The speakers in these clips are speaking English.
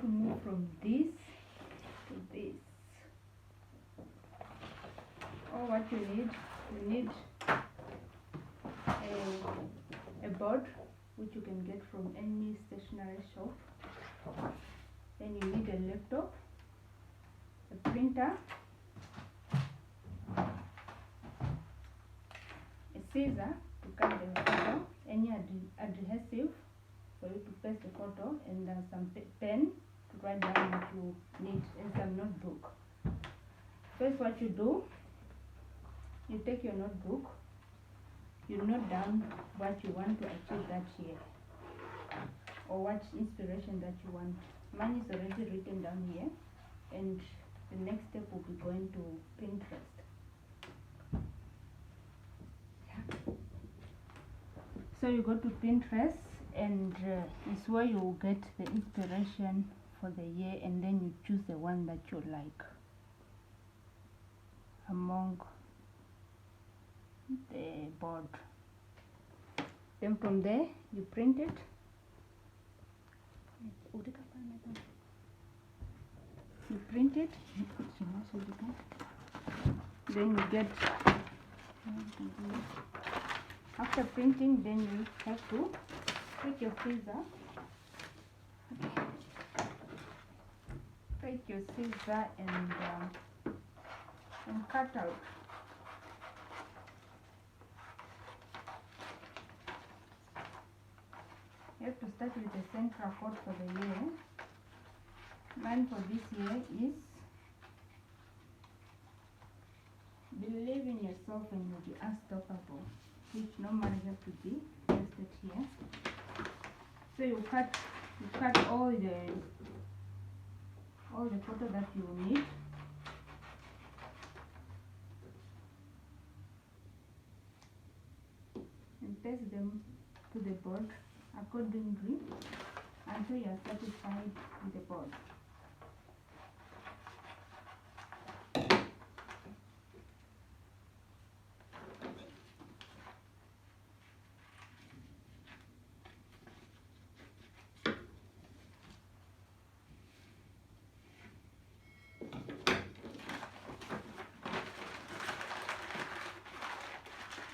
to move from this to this. Or what you need a board which you can get from any stationery shop. Then you need a laptop, a printer, a scissor to cut the photo, any adhesive for you to paste the photo, and some pen to write down what you need, and some notebook. First, what you do, you take your notebook, you note down what you want to achieve that year, or what inspiration that you want. Mine is already written down here, and the next step will be going to Pinterest. So you go to Pinterest, and it's where you will get the inspiration for the year, and then you choose the one that you like among the board. Then from there you print it. You print it, then you get, after printing, then you have to take your scissor, and cut out. You have to start with the central chord for the year. Mine for this year is believe in yourself and you'll be unstoppable, which normally have to be pasted here. So you cut all the photo that you need. And paste them to the board accordingly until you are satisfied with the board.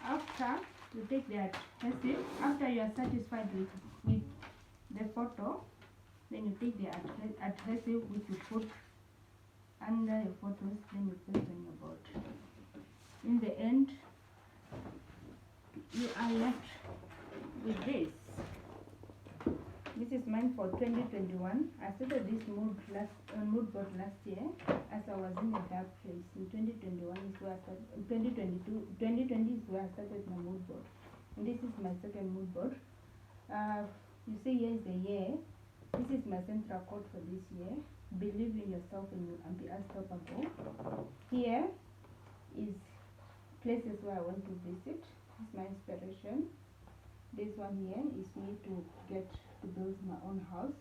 After you take the adhesive, after you are satisfied with the photo, then you take the adhesive which you put under your photos, then you paste on your board. In the end, you are left with this. This is mine for 2021. I started this mood board last year as I was in a dark place. In 2021 is where I started. In 2020 is where I started my mood board. And this is my second mood board. You see here is the year. This is my central quote for this year. Believe in yourself and be unstoppable. Here is places where I want to visit. This is my inspiration. This one here is me to build my own house.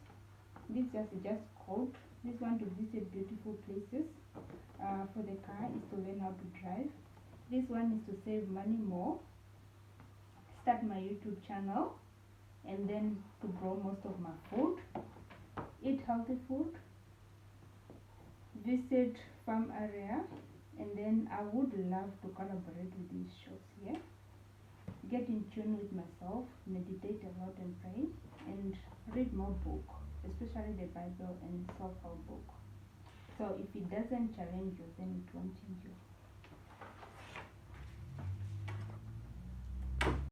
This is just quote. This one to visit beautiful places. For the car is to learn how to drive. This one is to save money more. Start my YouTube channel, and then to grow most of my food. Eat healthy food. Visit farm area, and then I would love to collaborate with these shops here. Get in tune with myself, meditate a lot and pray, and read more book, especially the Bible and self-help book. So if it doesn't challenge you, then it won't